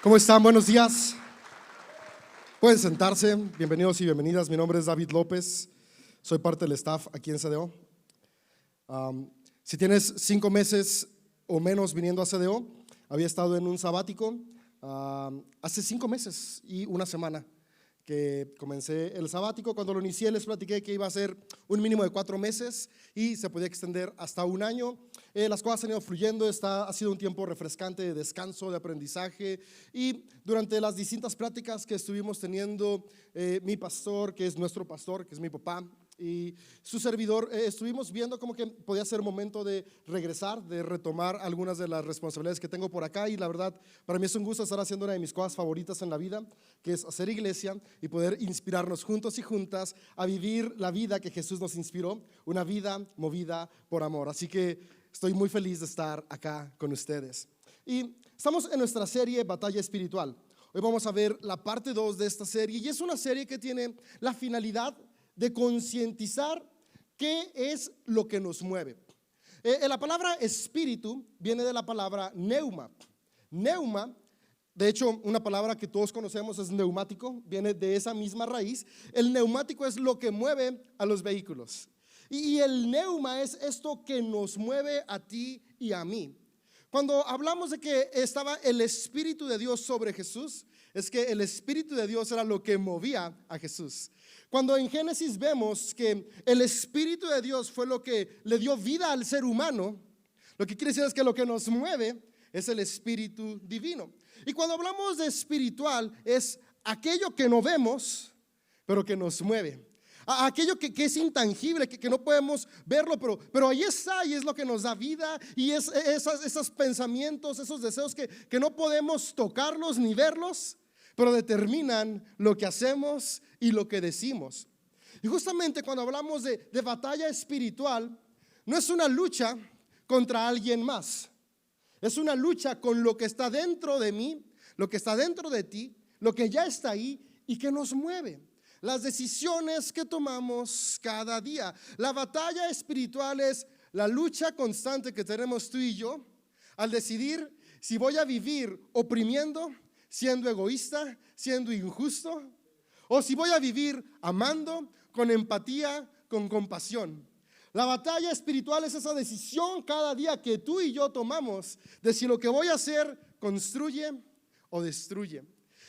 ¿Cómo están? Buenos días. Pueden sentarse. Bienvenidos y bienvenidas. Mi nombre es David López. Soy parte del staff aquí en CDO. Si tienes 5 meses o menos viniendo a CDO, había estado en un sabático hace 5 meses y una semana que comencé el sabático. Cuando lo inicié les platiqué que iba a ser un mínimo de 4 meses y se podía extender hasta un año. Las cosas han ido fluyendo, ha sido un tiempo refrescante de descanso, de aprendizaje, y durante las distintas pláticas que estuvimos teniendo, mi pastor, que es nuestro pastor, que es mi papá, y su servidor, estuvimos viendo como que podía ser momento de regresar, de retomar algunas de las responsabilidades que tengo por acá. Y la verdad, para mí es un gusto estar haciendo una de mis cosas favoritas en la vida, que es hacer iglesia y poder inspirarnos juntos y juntas a vivir la vida que Jesús nos inspiró, una vida movida por amor. Así que estoy muy feliz de estar acá con ustedes. Y estamos en nuestra serie Batalla Espiritual. Hoy vamos a ver la parte 2 de esta serie, y es una serie que tiene la finalidad de concientizar qué es lo que nos mueve. La palabra espíritu viene de la palabra neuma. Neuma, de hecho, una palabra que todos conocemos es neumático, viene de esa misma raíz. El neumático es lo que mueve a los vehículos. Y el neuma es esto que nos mueve a ti y a mí. Cuando hablamos de que estaba el Espíritu de Dios sobre Jesús, es que el Espíritu de Dios era lo que movía a Jesús. Cuando en Génesis vemos que el Espíritu de Dios fue lo que le dio vida al ser humano, lo que quiere decir es que lo que nos mueve es el Espíritu divino. Y cuando hablamos de espiritual, es aquello que no vemos, pero que nos mueve. Aquello que es intangible, que no podemos verlo, pero ahí está, y es lo que nos da vida. Y es esos pensamientos, esos deseos que no podemos tocarlos ni verlos, pero determinan lo que hacemos y lo que decimos. Y justamente cuando hablamos de batalla espiritual, no es una lucha contra alguien más, es una lucha con lo que está dentro de mí, lo que está dentro de ti, lo que ya está ahí y que nos mueve. Las decisiones que tomamos cada día. La batalla espiritual es la lucha constante que tenemos tú y yo al decidir si voy a vivir oprimiendo, siendo egoísta, siendo injusto, o si voy a vivir amando, con empatía, con compasión. La batalla espiritual es esa decisión cada día que tú y yo tomamos de si lo que voy a hacer construye o destruye.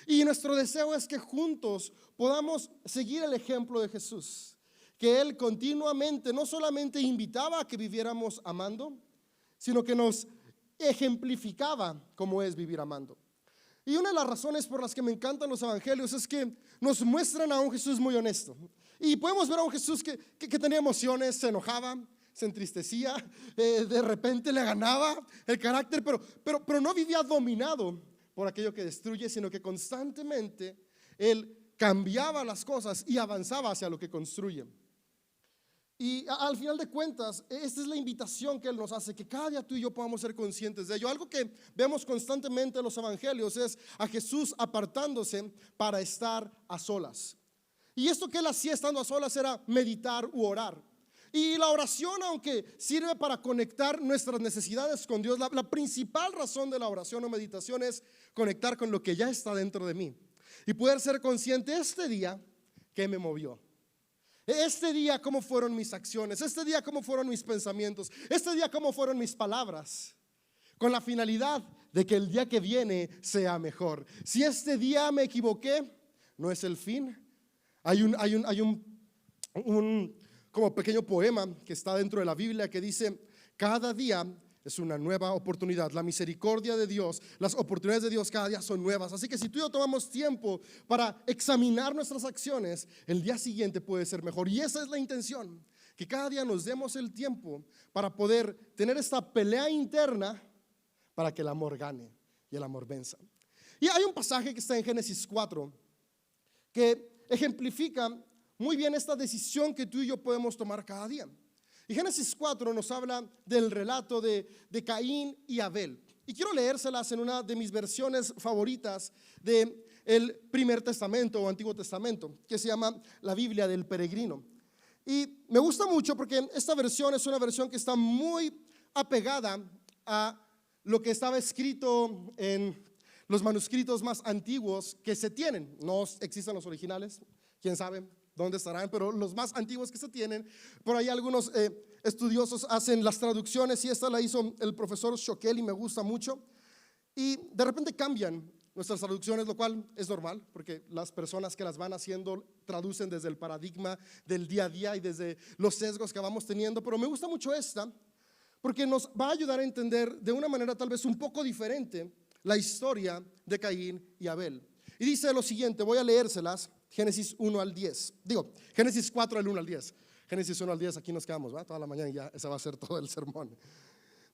Y nuestro deseo es que juntos podamos seguir el ejemplo de Jesús, que Él continuamente no solamente invitaba a que viviéramos amando, sino que nos ejemplificaba cómo es vivir amando. Y una de las razones por las que me encantan los evangelios es que nos muestran a un Jesús muy honesto. Y podemos ver a un Jesús que tenía emociones, se enojaba, se entristecía, de repente le ganaba el carácter, pero no vivía dominado por aquello que destruye, sino que constantemente Él cambiaba las cosas y avanzaba hacia lo que construye. Y al final de cuentas, esta es la invitación que Él nos hace, que cada día tú y yo podamos ser conscientes de ello. Algo que vemos constantemente en los evangelios es a Jesús apartándose para estar a solas. Y esto que Él hacía estando a solas era meditar u orar. Y la oración, aunque sirve para conectar nuestras necesidades con Dios, la principal razón de la oración o meditación es conectar con lo que ya está dentro de mí y poder ser consciente este día que me movió. Este día cómo fueron mis acciones, este día cómo fueron mis pensamientos, este día cómo fueron mis palabras, con la finalidad de que el día que viene sea mejor. Si este día me equivoqué, no es el fin. Hay un como pequeño poema que está dentro de la Biblia que dice: cada día es una nueva oportunidad. La misericordia de Dios, las oportunidades de Dios cada día son nuevas. Así que si tú y yo tomamos tiempo para examinar nuestras acciones, el día siguiente puede ser mejor. Y esa es la intención, que cada día nos demos el tiempo para poder tener esta pelea interna para que el amor gane y el amor venza. Y hay un pasaje que está en Génesis 4 que ejemplifica muy bien esta decisión que tú y yo podemos tomar cada día. Y Génesis 4 nos habla del relato de Caín y Abel. Y quiero leérselas en una de mis versiones favoritas del Primer Testamento o Antiguo Testamento, que se llama la Biblia del Peregrino. Y me gusta mucho porque esta versión es una versión que está muy apegada a lo que estaba escrito en los manuscritos más antiguos que se tienen. No existen los originales, quién sabe dónde estarán, pero los más antiguos que se tienen. Por ahí algunos estudiosos hacen las traducciones, y esta la hizo el profesor Schokel y me gusta mucho. Y de repente cambian nuestras traducciones, lo cual es normal, porque las personas que las van haciendo traducen desde el paradigma del día a día y desde los sesgos que vamos teniendo. Pero me gusta mucho esta, porque nos va a ayudar a entender de una manera tal vez un poco diferente la historia de Caín y Abel. Y dice lo siguiente, voy a leérselas, Génesis 1 al 10. Génesis 4 al 1 al 10. Génesis 1 al 10, aquí nos quedamos, ¿va? Toda la mañana, y ya ese va a ser todo el sermón.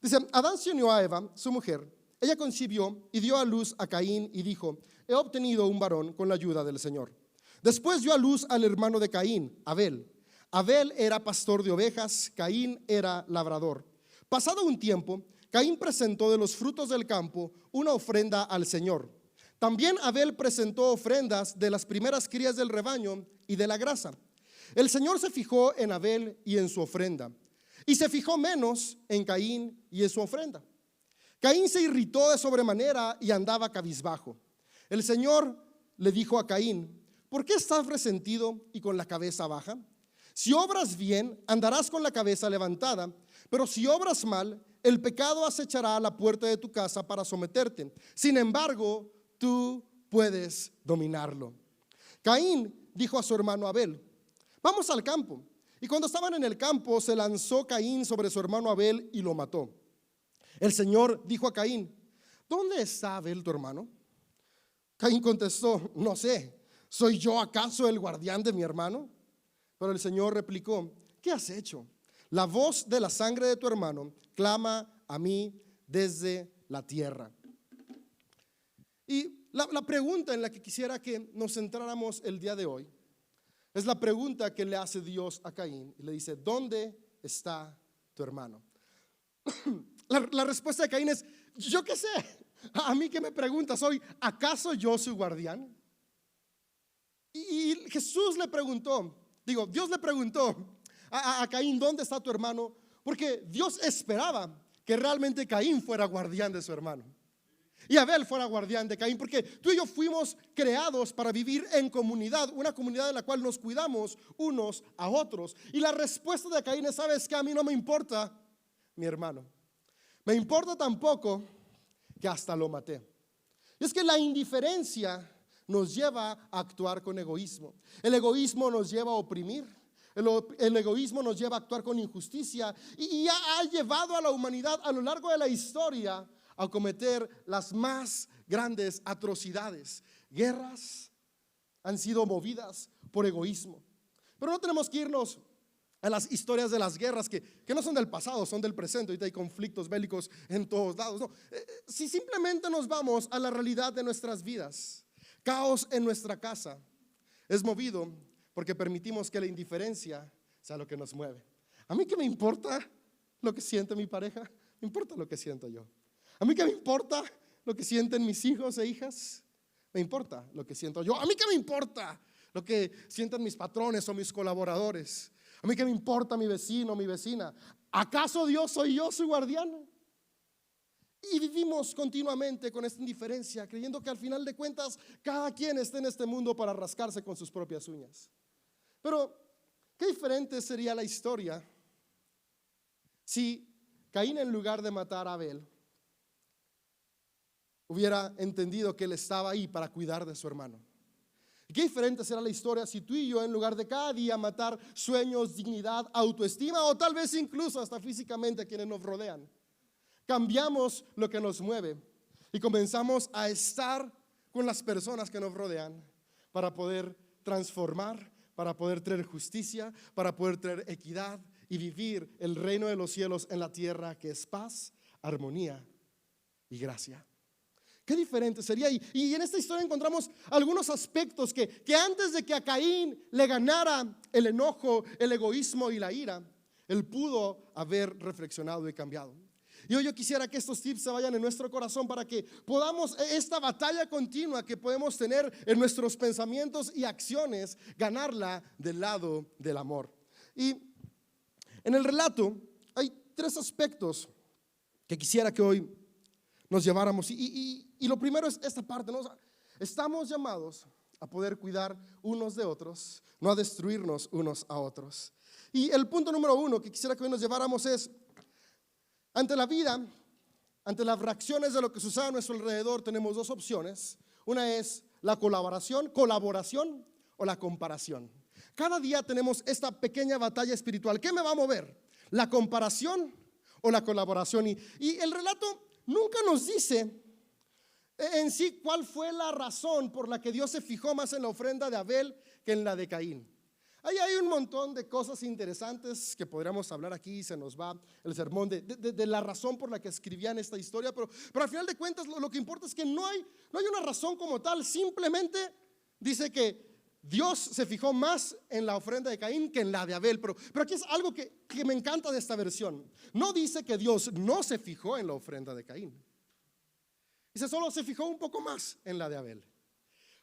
Dice: Adán se unió a Eva, su mujer. Ella concibió y dio a luz a Caín y dijo: he obtenido un varón con la ayuda del Señor. Después dio a luz al hermano de Caín, Abel. Abel era pastor de ovejas, Caín era labrador. Pasado un tiempo, Caín presentó de los frutos del campo una ofrenda al Señor. También Abel presentó ofrendas de las primeras crías del rebaño y de la grasa. El Señor se fijó en Abel y en su ofrenda, y se fijó menos en Caín y en su ofrenda. Caín se irritó de sobremanera y andaba cabizbajo. El Señor le dijo a Caín: ¿por qué estás resentido y con la cabeza baja? Si obras bien, andarás con la cabeza levantada, pero si obras mal, el pecado acechará a la puerta de tu casa para someterte. Sin embargo, tú puedes dominarlo. Caín dijo a su hermano Abel: vamos al campo. Y cuando estaban en el campo, se lanzó Caín sobre su hermano Abel y lo mató. El Señor dijo a Caín: ¿dónde está Abel tu hermano? Caín contestó: no sé, ¿soy yo acaso el guardián de mi hermano? Pero el Señor replicó: ¿qué has hecho? La voz de la sangre de tu hermano clama a mí desde la tierra. Y la pregunta en la que quisiera que nos centráramos el día de hoy es la pregunta que le hace Dios a Caín, y le dice: ¿dónde está tu hermano? La respuesta de Caín es: yo qué sé, a mí que me preguntas hoy, ¿acaso yo soy guardián? Y Jesús le preguntó, Dios le preguntó a Caín: ¿dónde está tu hermano? Porque Dios esperaba que realmente Caín fuera guardián de su hermano y Abel fuera guardián de Caín, porque tú y yo fuimos creados para vivir en comunidad, una comunidad en la cual nos cuidamos unos a otros. Y la respuesta de Caín es: ¿sabes qué? A mí no me importa mi hermano, me importa tampoco que hasta lo maté. Y es que la indiferencia nos lleva a actuar con egoísmo. El egoísmo nos lleva a oprimir. El egoísmo nos lleva a actuar con injusticia, y ha llevado a la humanidad a lo largo de la historia a cometer las más grandes atrocidades. Guerras han sido movidas por egoísmo. Pero no tenemos que irnos a las historias de las guerras que no son del pasado, son del presente. Ahorita hay conflictos bélicos en todos lados. No. Si simplemente nos vamos a la realidad de nuestras vidas, caos en nuestra casa es movido porque permitimos que la indiferencia sea lo que nos mueve. A mí, ¿qué me importa lo que siente mi pareja? Me importa lo que siento yo. A mí, ¿qué me importa lo que sienten mis hijos e hijas? Me importa lo que siento yo. A mí, ¿qué me importa lo que sienten mis patrones o mis colaboradores? A mí, ¿qué me importa mi vecino o mi vecina? ¿Acaso Dios soy yo su guardián? Y vivimos continuamente con esta indiferencia, creyendo que al final de cuentas cada quien está en este mundo para rascarse con sus propias uñas. Pero qué diferente sería la historia si Caín, en lugar de matar a Abel, hubiera entendido que él estaba ahí para cuidar de su hermano. Y qué diferente será la historia si tú y yo, en lugar de cada día matar sueños, dignidad, autoestima, o tal vez incluso hasta físicamente a quienes nos rodean, cambiamos lo que nos mueve y comenzamos a estar con las personas que nos rodean para poder transformar, para poder traer justicia, para poder traer equidad y vivir el reino de los cielos en la tierra, que es paz, armonía y gracia. Qué diferente sería. Y en esta historia encontramos algunos aspectos que antes de que a Caín le ganara el enojo, el egoísmo y la ira, él pudo haber reflexionado y cambiado. Y hoy yo quisiera que estos tips se vayan en nuestro corazón para que podamos, esta batalla continua que podemos tener en nuestros pensamientos y acciones, ganarla del lado del amor. Y en el relato hay tres aspectos que quisiera que hoy nos lleváramos. Y lo primero es esta parte, ¿no? Estamos llamados a poder cuidar unos de otros, no a destruirnos unos a otros. Y el punto número 1 que quisiera que hoy nos lleváramos es: ante la vida, ante las reacciones de lo que sucede a nuestro alrededor, tenemos dos opciones. Una es la colaboración o la comparación. Cada día tenemos esta pequeña batalla espiritual. ¿Qué me va a mover? ¿La comparación o la colaboración? Y el relato nunca nos dice en sí cuál fue la razón por la que Dios se fijó más en la ofrenda de Abel que en la de Caín. Ahí hay un montón de cosas interesantes que podríamos hablar aquí, se nos va el sermón de la razón por la que escribían esta historia, pero al final de cuentas lo que importa es que no hay una razón como tal. Simplemente dice que Dios se fijó más en la ofrenda de Caín que en la de Abel. Pero aquí es algo que me encanta de esta versión. No dice que Dios no se fijó en la ofrenda de Caín, dice solo se fijó un poco más en la de Abel.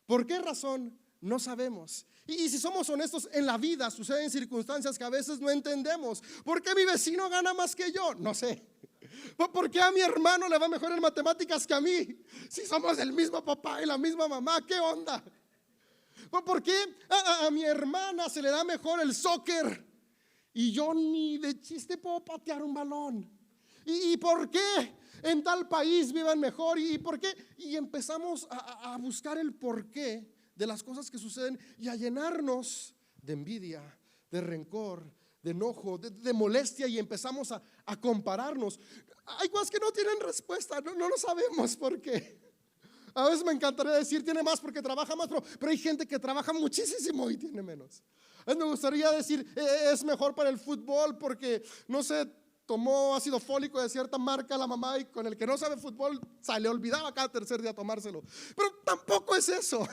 ¿Por qué razón? No sabemos. Y si somos honestos, en la vida suceden circunstancias que a veces no entendemos. ¿Por qué mi vecino gana más que yo? No sé. ¿Por qué a mi hermano le va mejor en matemáticas que a mí? Si somos el mismo papá y la misma mamá, ¿qué onda? ¿Por qué a mi hermana se le da mejor el soccer y yo ni de chiste puedo patear un balón? ¿Y por qué en tal país viven mejor? ¿Y por qué? Y empezamos a buscar el porqué de las cosas que suceden y a llenarnos de envidia, de rencor, de enojo, de molestia, y empezamos a compararnos. Hay cosas que no tienen respuesta, no lo sabemos por qué. A veces me encantaría decir tiene más porque trabaja más, pero hay gente que trabaja muchísimo y tiene menos. A veces me gustaría decir es mejor para el fútbol porque no sé, tomó ácido fólico de cierta marca la mamá y con el que no sabe fútbol se le olvidaba cada tercer día tomárselo. Pero tampoco es eso.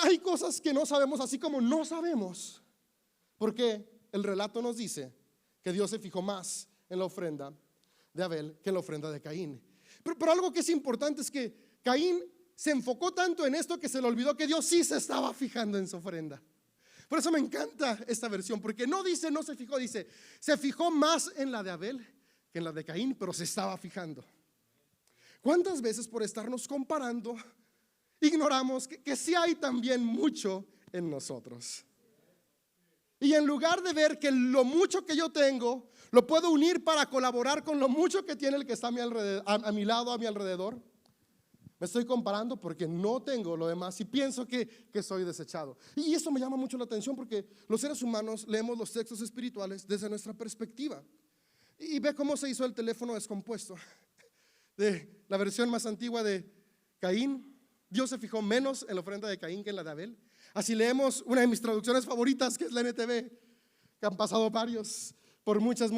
Hay cosas que no sabemos, así como no sabemos porque el relato nos dice que Dios se fijó más en la ofrenda de Abel que en la ofrenda de Caín. Pero algo que es importante es que Caín se enfocó tanto en esto que se le olvidó que Dios sí se estaba fijando en su ofrenda. Por eso me encanta esta versión, porque no dice no se fijó, dice se fijó más en la de Abel que en la de Caín, pero se estaba fijando. ¿Cuántas veces por estarnos comparando ignoramos que sí hay también mucho en nosotros? Y en lugar de ver que lo mucho que yo tengo lo puedo unir para colaborar con lo mucho que tiene el que está a mi alrededor, a mi lado, a mi alrededor, me estoy comparando porque no tengo lo demás y pienso que soy desechado. Y eso me llama mucho la atención porque los seres humanos leemos los textos espirituales desde nuestra perspectiva. Y ve cómo se hizo el teléfono descompuesto. De la versión más antigua de Caín, Dios se fijó menos en la ofrenda de Caín que en la de Abel. Así leemos una de mis traducciones favoritas, que es la NTV, que han pasado varios por muchas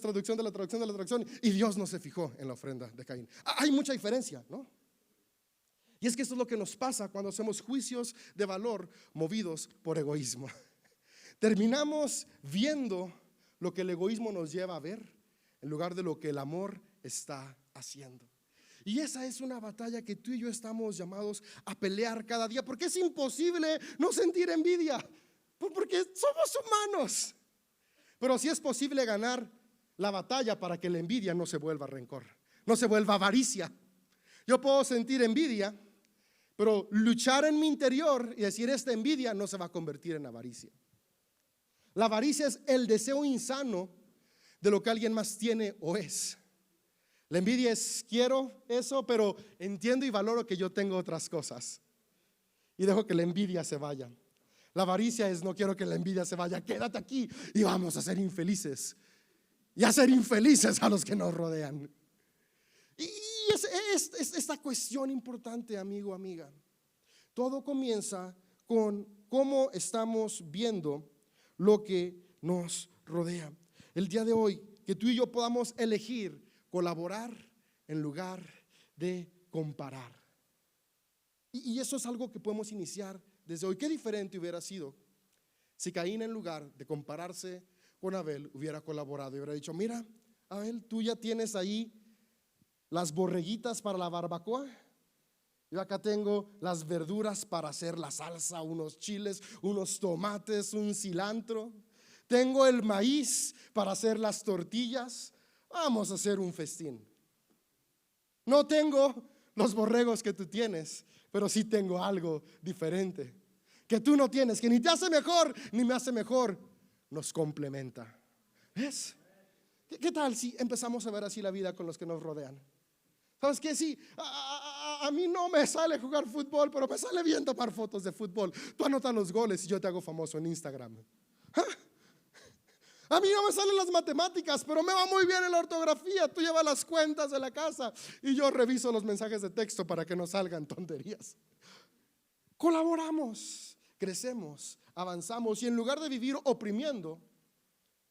traducciones de la traducción, y Dios no se fijó en la ofrenda de Caín. Hay mucha diferencia, ¿no? Y es que esto es lo que nos pasa cuando hacemos juicios de valor movidos por egoísmo. Terminamos viendo lo que el egoísmo nos lleva a ver en lugar de lo que el amor está haciendo. Y esa es una batalla que tú y yo estamos llamados a pelear cada día, porque es imposible no sentir envidia, porque somos humanos. Pero sí es posible ganar la batalla para que la envidia no se vuelva rencor, no se vuelva avaricia. Yo puedo sentir envidia, pero luchar en mi interior y decir esta envidia no se va a convertir en avaricia. La avaricia es el deseo insano de lo que alguien más tiene o es. La envidia es quiero eso, pero entiendo y valoro que yo tengo otras cosas y dejo que la envidia se vaya. La avaricia es no quiero que la envidia se vaya, quédate aquí y vamos a ser infelices y hacer infelices a los que nos rodean. Y es esta cuestión importante, amigo, amiga. Todo comienza con cómo estamos viendo lo que nos rodea. El día de hoy, que tú y yo podamos elegir colaborar en lugar de comparar. Y eso es algo que podemos iniciar desde hoy. Qué diferente hubiera sido si Caín, en lugar de compararse con Abel, hubiera colaborado y hubiera dicho: mira, Abel, tú ya tienes ahí las borreguitas para la barbacoa, yo acá tengo las verduras para hacer la salsa, unos chiles, unos tomates, un cilantro, tengo el maíz para hacer las tortillas, vamos a hacer un festín. No tengo los borregos que tú tienes, pero sí tengo algo diferente que tú no tienes, que ni te hace mejor ni me hace mejor, nos complementa. ¿Ves? ¿Qué tal si empezamos a ver así la vida con los que nos rodean? ¿Sabes qué? Sí, a mí no me sale jugar fútbol, pero me sale bien tomar fotos de fútbol. Tú anotas los goles y yo te hago famoso en Instagram. ¿Ah? A mí no me salen las matemáticas, pero me va muy bien en la ortografía. Tú llevas las cuentas de la casa y yo reviso los mensajes de texto para que no salgan tonterías. Colaboramos, crecemos, avanzamos y en lugar de vivir oprimiendo,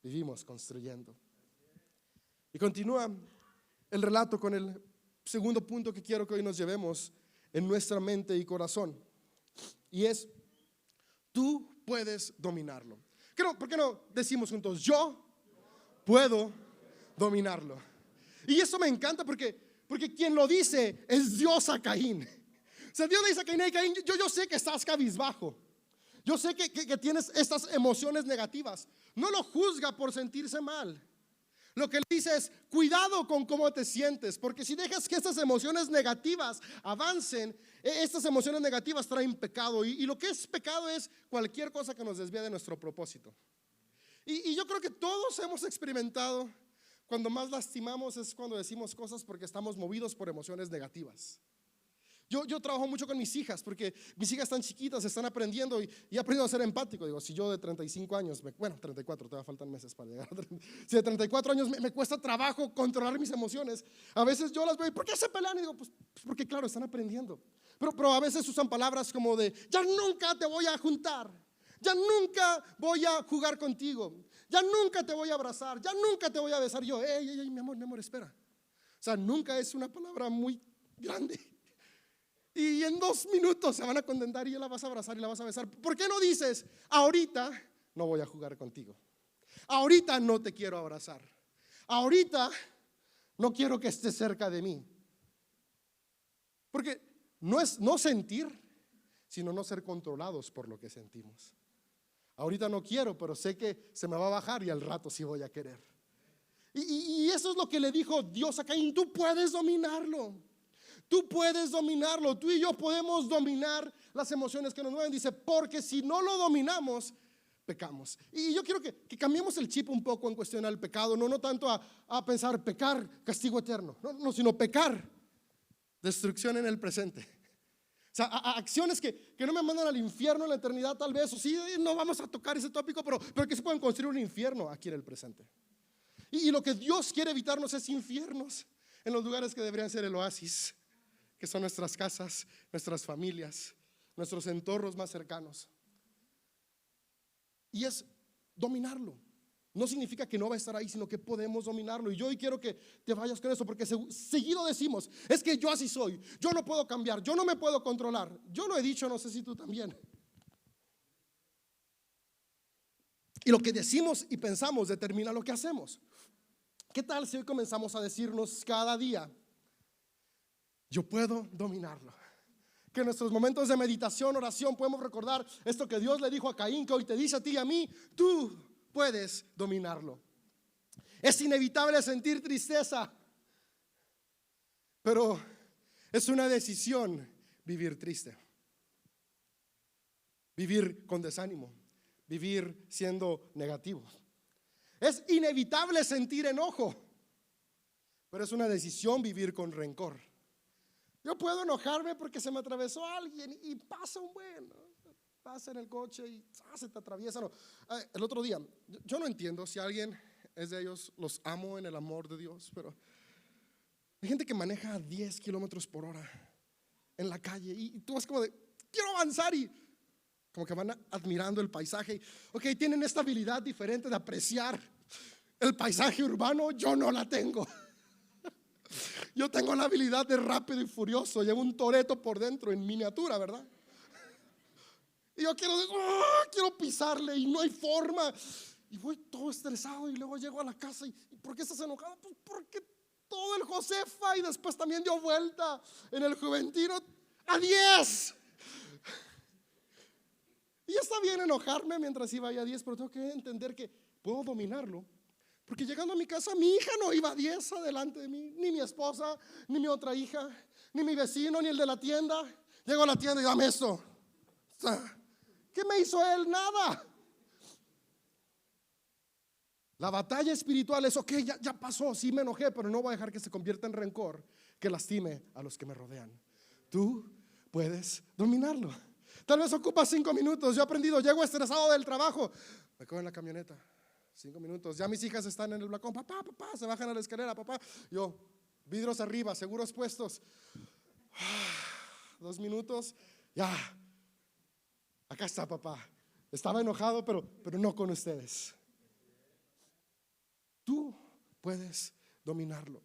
vivimos construyendo. Y continúa el relato con el segundo punto que quiero que hoy nos llevemos en nuestra mente y corazón. Y es, tú puedes dominarlo. ¿Por qué no decimos juntos, yo puedo dominarlo? Y eso me encanta porque quien lo dice es Dios a Caín. O sea, Dios le dice a Caín, hey, Caín, yo sé que estás cabizbajo. Yo sé que tienes estas emociones negativas. No lo juzga por sentirse mal. Lo que le dice es, cuidado con cómo te sientes, porque si dejas que estas emociones negativas avancen, estas emociones negativas traen pecado. Y lo que es pecado es cualquier cosa que nos desvíe de nuestro propósito. Y yo creo que todos hemos experimentado, cuando más lastimamos es cuando decimos cosas porque estamos movidos por emociones negativas. Yo trabajo mucho con mis hijas porque mis hijas están chiquitas, están aprendiendo y he aprendido a ser empático. Digo, si yo de 35 años, 34, todavía faltan meses para llegar a 30, si de 34 años me cuesta trabajo controlar mis emociones, a veces yo las veo, ¿por qué se pelean? Y digo, pues porque claro, están aprendiendo. Pero a veces usan palabras como de, ya nunca te voy a juntar, ya nunca voy a jugar contigo, ya nunca te voy a abrazar, ya nunca te voy a besar. Yo, mi amor, espera. O sea, nunca es una palabra muy grande. Y en 2 minutos se van a contentar y ya la vas a abrazar y la vas a besar. ¿Por qué no dices, ahorita no voy a jugar contigo? Ahorita no te quiero abrazar. Ahorita no quiero que estés cerca de mí. Porque no es no sentir, sino no ser controlados por lo que sentimos. Ahorita no quiero, pero sé que se me va a bajar y al rato sí voy a querer. Y eso es lo que le dijo Dios a Caín, tú puedes dominarlo. Tú puedes dominarlo, tú y yo podemos dominar las emociones que nos mueven. Dice, porque si no lo dominamos, pecamos. Y yo quiero que cambiemos el chip un poco en cuestión al pecado. No tanto a pensar pecar, castigo eterno. No, sino pecar, destrucción en el presente. O sea, a acciones que no me mandan al infierno en la eternidad tal vez. O sí, no vamos a tocar ese tópico, pero que se pueden construir un infierno aquí en el presente. Y lo que Dios quiere evitarnos es infiernos en los lugares que deberían ser el oasis, que son nuestras casas, nuestras familias, nuestros entornos más cercanos. Y es dominarlo. No significa que no va a estar ahí, sino que podemos dominarlo. Y yo hoy quiero que te vayas con eso, porque seguido decimos, es que yo así soy, yo no puedo cambiar, yo no me puedo controlar. Yo lo he dicho, no sé si tú también. Y lo que decimos y pensamos determina lo que hacemos. ¿Qué tal si hoy comenzamos a decirnos cada día, yo puedo dominarlo? Que en nuestros momentos de meditación, oración, podemos recordar esto que Dios le dijo a Caín, que hoy te dice a ti y a mí, tú puedes dominarlo. Es inevitable sentir tristeza, pero es una decisión vivir triste, vivir con desánimo, vivir siendo negativo. Es inevitable sentir enojo, pero es una decisión vivir con rencor. Yo puedo enojarme porque se me atravesó alguien y pasa un pasa en el coche y se te atraviesa. No. El otro día, yo no entiendo si alguien es de ellos, los amo en el amor de Dios, pero hay gente que maneja a 10 kilómetros por hora en la calle y tú vas como de, quiero avanzar, y como que van admirando el paisaje. Ok, tienen esta habilidad diferente de apreciar el paisaje urbano, yo no la tengo. Yo tengo la habilidad de rápido y furioso. Llevo un Toretto por dentro en miniatura, ¿verdad? Y yo quiero pisarle y no hay forma. Y voy todo estresado y luego llego a la casa y ¿por qué estás enojado? Pues porque todo el Josefa y después también dio vuelta en el Juventino a 10. Y está bien enojarme mientras iba a 10, pero tengo que entender que puedo dominarlo. Porque llegando a mi casa, mi hija no iba 10 adelante de mí, ni mi esposa, ni mi otra hija, ni mi vecino, ni el de la tienda. Llego a la tienda y dame esto. O sea, ¿qué me hizo él? Nada. La batalla espiritual es, ok, ya pasó, sí me enojé, pero no voy a dejar que se convierta en rencor, que lastime a los que me rodean. Tú puedes dominarlo. Tal vez ocupa 5 minutos. Yo he aprendido, llego estresado del trabajo, me cojo en la camioneta, 5 minutos. Ya mis hijas están en el balcón, papá, se bajan a la escalera, papá. Yo, vidrios arriba, seguros puestos. 2 minutos, ya. Acá está, papá. Estaba enojado, pero no con ustedes. Tú puedes dominarlo.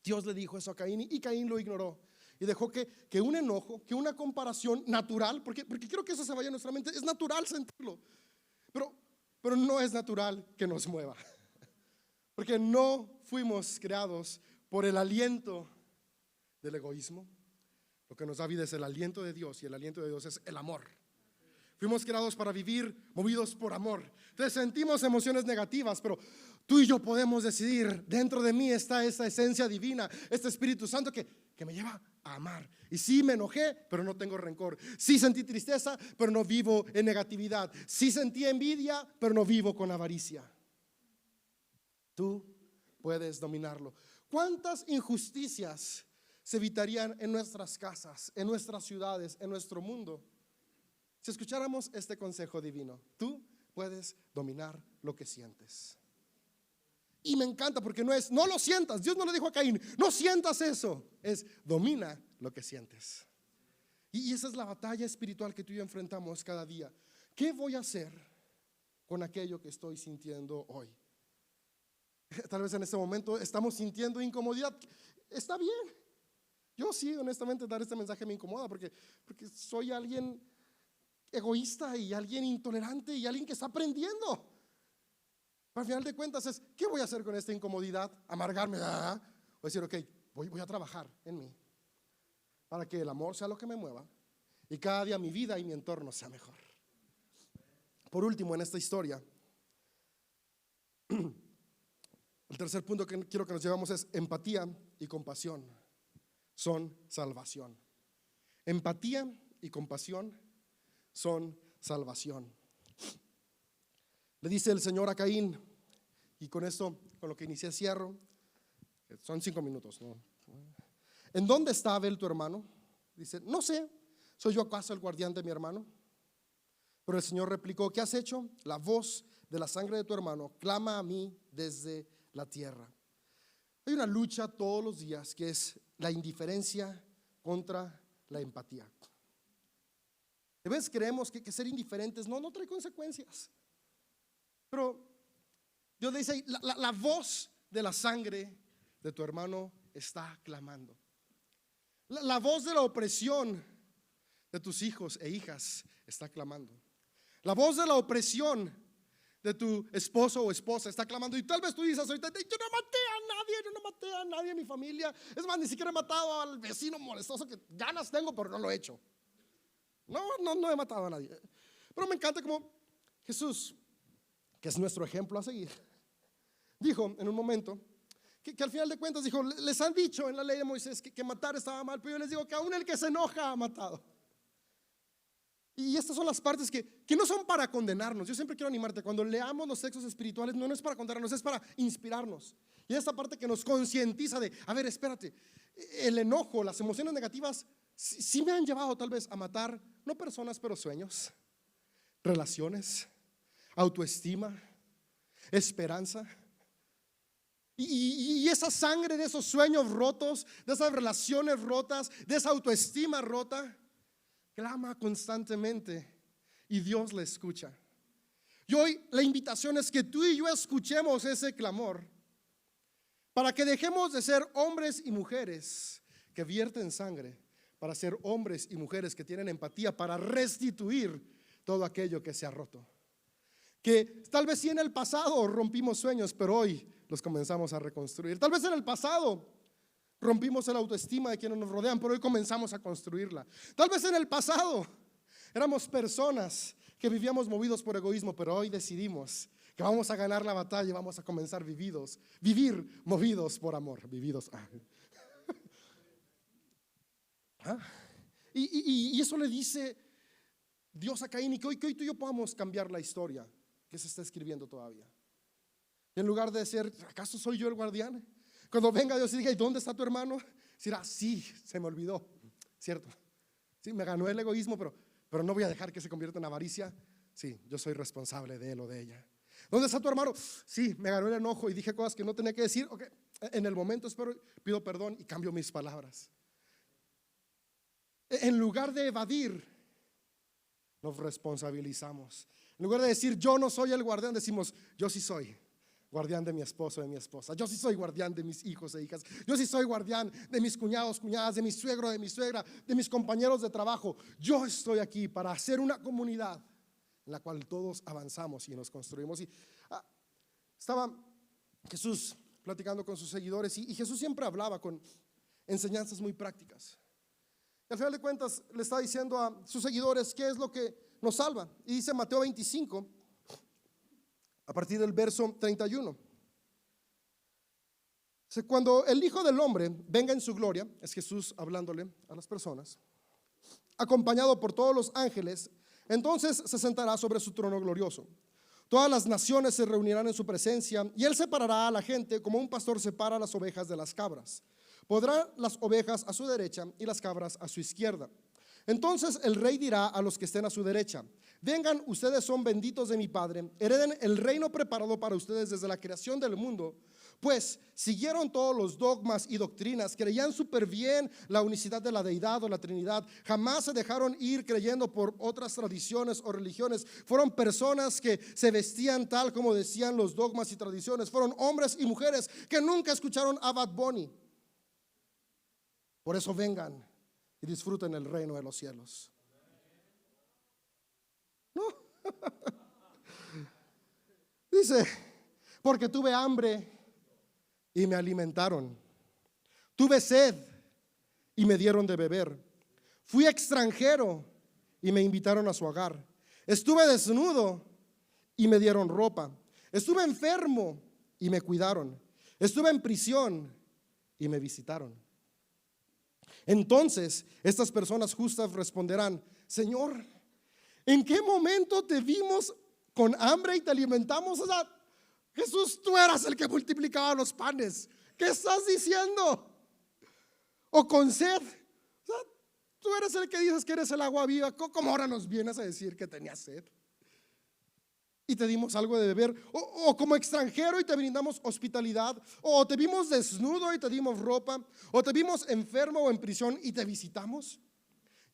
Dios le dijo eso a Caín y Caín lo ignoró. Y dejó que un enojo, que una comparación natural, porque quiero que eso se vaya a nuestra mente. Es natural sentirlo, pero no es natural que nos mueva. Porque no fuimos creados por el aliento del egoísmo. Lo que nos da vida es el aliento de Dios, y el aliento de Dios es el amor. Fuimos creados para vivir movidos por amor. Entonces sentimos emociones negativas, pero tú y yo podemos decidir, dentro de mí está esa esencia divina, este Espíritu Santo que me lleva a amar. Y sí me enojé, pero no tengo rencor. Sí sentí tristeza, pero no vivo en negatividad. Sí sentí envidia, pero no vivo con avaricia. Tú puedes dominarlo. ¿Cuántas injusticias se evitarían en nuestras casas, en nuestras ciudades, en nuestro mundo, si escucháramos este consejo divino? Tú puedes dominar lo que sientes. Y me encanta porque no lo sientas. Dios no le dijo a Caín, no sientas eso. Es domina lo que sientes. Y esa es la batalla espiritual que tú y yo enfrentamos cada día. ¿Qué voy a hacer con aquello que estoy sintiendo hoy? Tal vez en este momento estamos sintiendo incomodidad. Está bien. Yo sí, honestamente, dar este mensaje me incomoda porque soy alguien egoísta y alguien intolerante y alguien que está aprendiendo. Pero al final de cuentas es, ¿qué voy a hacer con esta incomodidad? ¿Amargarme? O decir, ok, voy a trabajar en mí para que el amor sea lo que me mueva y cada día mi vida y mi entorno sea mejor. Por último, en esta historia, el tercer punto que quiero que nos llevamos es empatía y compasión son salvación. Empatía y compasión son salvación. Le dice el Señor a Caín, y con esto, con lo que inicié, cierro. Son 5 minutos, ¿no? ¿En dónde está Abel tu hermano? Dice, no sé, ¿soy yo acaso el guardián de mi hermano? Pero el Señor replicó, ¿qué has hecho? La voz de la sangre de tu hermano clama a mí desde la tierra. Hay una lucha todos los días que es la indiferencia contra la empatía. A veces creemos que ser indiferentes no trae consecuencias. Pero Dios le dice, la voz de la sangre de tu hermano está clamando. La voz de la opresión de tus hijos e hijas está clamando. La voz de la opresión de tu esposo o esposa está clamando. Y tal vez tú dices ahorita, yo no maté a nadie en mi familia. Es más, ni siquiera he matado al vecino molestoso, que ganas tengo, pero no lo he hecho. No he matado a nadie. Pero me encanta como Jesús, que es nuestro ejemplo a seguir, dijo en un momento que al final de cuentas dijo, les han dicho en la ley de Moisés que matar estaba mal, pero yo les digo que aún el que se enoja ha matado. Y estas son las partes que no son para condenarnos. Yo siempre quiero animarte, cuando leamos los textos espirituales, no es para condenarnos, es para inspirarnos. Y esta parte que nos concientiza de, a ver, espérate, el enojo, las emociones negativas sí me han llevado tal vez a matar, no personas, pero sueños, relaciones, autoestima, esperanza. Y esa sangre de esos sueños rotos, de esas relaciones rotas, de esa autoestima rota, clama constantemente y Dios le escucha. Y hoy la invitación es que tú y yo escuchemos ese clamor para que dejemos de ser hombres y mujeres que vierten sangre, para ser hombres y mujeres que tienen empatía para restituir todo aquello que se ha roto. Que tal vez sí en el pasado rompimos sueños, pero hoy los comenzamos a reconstruir. Tal vez en el pasado rompimos la autoestima de quienes nos rodean, pero hoy comenzamos a construirla. Tal vez en el pasado éramos personas que vivíamos movidos por egoísmo, pero hoy decidimos que vamos a ganar la batalla y vamos a comenzar vivir movidos por amor, vividos. ¿Ah? Y eso le dice Dios a Caín, y que hoy tú y yo podamos cambiar la historia que se está escribiendo todavía. Y en lugar de decir, ¿acaso soy yo el guardián? Cuando venga Dios y diga, ¿y dónde está tu hermano? Dirá, sí, se me olvidó, ¿cierto? Sí, me ganó el egoísmo, pero no voy a dejar que se convierta en avaricia. Sí, yo soy responsable de él o de ella. ¿Dónde está tu hermano? Sí, me ganó el enojo y dije cosas que no tenía que decir. Okay. En el momento pido perdón y cambio mis palabras. En lugar de evadir, nos responsabilizamos. En lugar de decir yo no soy el guardián, decimos yo sí soy guardián de mi esposo, de mi esposa. Yo sí soy guardián de mis hijos e hijas. Yo sí soy guardián de mis cuñados, cuñadas, de mi suegro, de mi suegra, de mis compañeros de trabajo. Yo estoy aquí para hacer una comunidad en la cual todos avanzamos y nos construimos. Y estaba Jesús platicando con sus seguidores y Jesús siempre hablaba con enseñanzas muy prácticas. Y al final de cuentas le está diciendo a sus seguidores qué es lo que nos salva. Y dice Mateo 25, a partir del verso 31. Cuando el Hijo del Hombre venga en su gloria, es Jesús hablándole a las personas, acompañado por todos los ángeles, entonces se sentará sobre su trono glorioso. Todas las naciones se reunirán en su presencia y él separará a la gente como un pastor separa las ovejas de las cabras. Pondrá las ovejas a su derecha y las cabras a su izquierda. Entonces el rey dirá a los que estén a su derecha: vengan, ustedes son benditos de mi Padre, hereden el reino preparado para ustedes desde la creación del mundo, pues siguieron todos los dogmas y doctrinas, creían súper bien la unicidad de la deidad o la Trinidad, jamás se dejaron ir creyendo por otras tradiciones o religiones, fueron personas que se vestían tal como decían los dogmas y tradiciones, fueron hombres y mujeres que nunca escucharon a Bad Bunny. Por eso vengan y disfruten el reino de los cielos. No. Dice, porque tuve hambre y me alimentaron, tuve sed y me dieron de beber, fui extranjero y me invitaron a su hogar, estuve desnudo y me dieron ropa, estuve enfermo y me cuidaron, estuve en prisión y me visitaron. Entonces estas personas justas responderán: Señor, ¿en qué momento te vimos con hambre y te alimentamos? O sea, Jesús, tú eras el que multiplicaba los panes. ¿Qué estás diciendo? O con sed. O sea, tú eres el que dices que eres el agua viva. ¿Cómo ahora nos vienes a decir que tenías sed? Y te dimos algo de beber. O como extranjero y te brindamos hospitalidad. O te vimos desnudo y te dimos ropa. O te vimos enfermo o en prisión y te visitamos.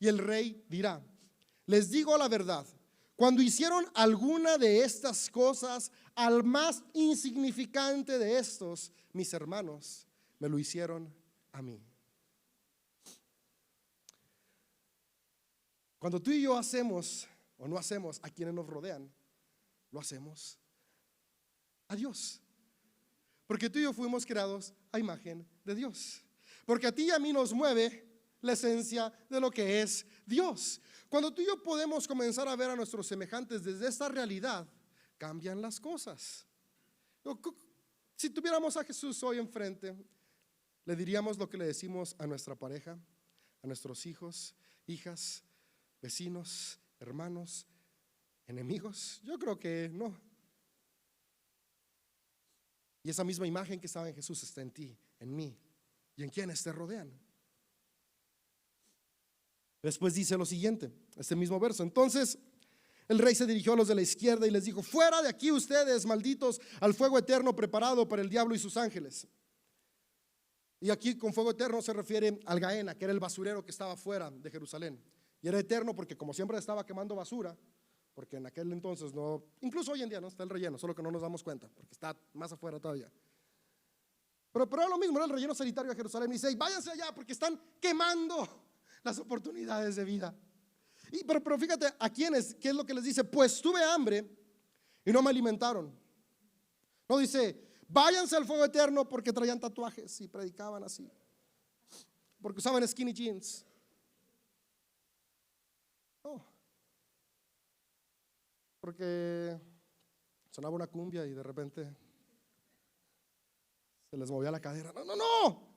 Y el rey dirá: les digo la verdad, cuando hicieron alguna de estas cosas al más insignificante de estos, mis hermanos, me lo hicieron a mí. Cuando tú y yo hacemos o no hacemos a quienes nos rodean, lo hacemos a Dios. Porque tú y yo fuimos creados a imagen de Dios. Porque a ti y a mí nos mueve la esencia de lo que es Dios. Cuando tú y yo podemos comenzar a ver a nuestros semejantes desde esta realidad, cambian las cosas. Si tuviéramos a Jesús hoy enfrente, le diríamos lo que le decimos a nuestra pareja, a nuestros hijos, hijas, vecinos, hermanos, enemigos. Yo creo que no. Y esa misma imagen que estaba en Jesús está en ti, en mí y en quienes te rodean. Después dice lo siguiente, este mismo verso: entonces el rey se dirigió a los de la izquierda y les dijo: fuera de aquí ustedes, malditos, al fuego eterno preparado para el diablo y sus ángeles. Y aquí con fuego eterno se refiere al Gaena, que era el basurero que estaba fuera de Jerusalén. Y era eterno porque como siempre estaba quemando basura, porque en aquel entonces no, incluso hoy en día no está el relleno, solo que no nos damos cuenta porque está más afuera todavía. Pero era lo mismo, era el relleno sanitario de Jerusalén. Y dice: váyanse allá porque están quemando las oportunidades de vida. Pero fíjate a quienes, ¿qué es lo que les dice? Pues tuve hambre y no me alimentaron. No dice: váyanse al fuego eterno porque traían tatuajes y predicaban así, porque usaban skinny jeans. No. porque sonaba una cumbia y de repente se les movía la cadera. No, no, no.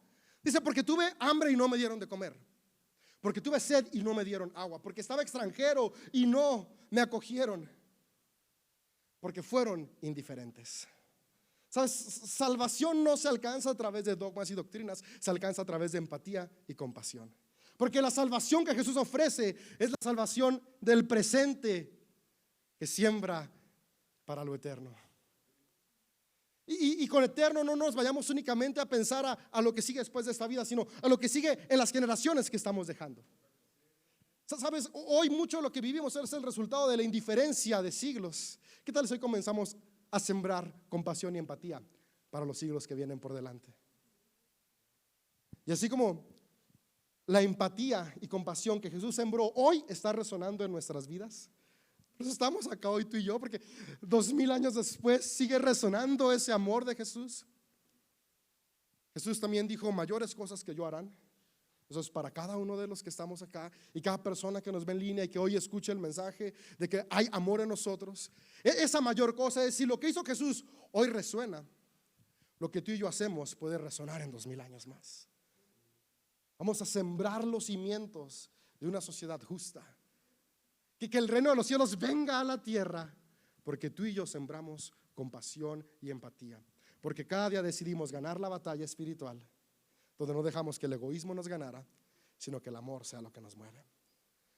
Dice, porque tuve hambre y no me dieron de comer, porque tuve sed y no me dieron agua, porque estaba extranjero y no me acogieron, porque fueron indiferentes. ¿Sabes? Salvación no se alcanza a través de dogmas y doctrinas, se alcanza a través de empatía y compasión. Porque la salvación que Jesús ofrece es la salvación del presente que siembra para lo eterno. Y con eterno no nos vayamos únicamente a pensar a lo que sigue después de esta vida, sino a lo que sigue en las generaciones que estamos dejando. ¿Sabes? Hoy mucho de lo que vivimos es el resultado de la indiferencia de siglos. ¿Qué tal si hoy comenzamos a sembrar compasión y empatía para los siglos que vienen por delante? Y así como la empatía y compasión que Jesús sembró hoy está resonando en nuestras vidas. Por eso estamos acá hoy tú y yo, porque 2000 años después sigue resonando ese amor de Jesús. Jesús también dijo, mayores cosas que yo harán. Eso es para cada uno de los que estamos acá y cada persona que nos ve en línea y que hoy escuche el mensaje de que hay amor en nosotros. Esa mayor cosa es, si lo que hizo Jesús hoy resuena, lo que tú y yo hacemos puede resonar en 2000 años más. Vamos a sembrar los cimientos de una sociedad justa, que el reino de los cielos venga a la tierra, porque tú y yo sembramos compasión y empatía, porque cada día decidimos ganar la batalla espiritual, donde no dejamos que el egoísmo nos ganara, sino que el amor sea lo que nos mueve.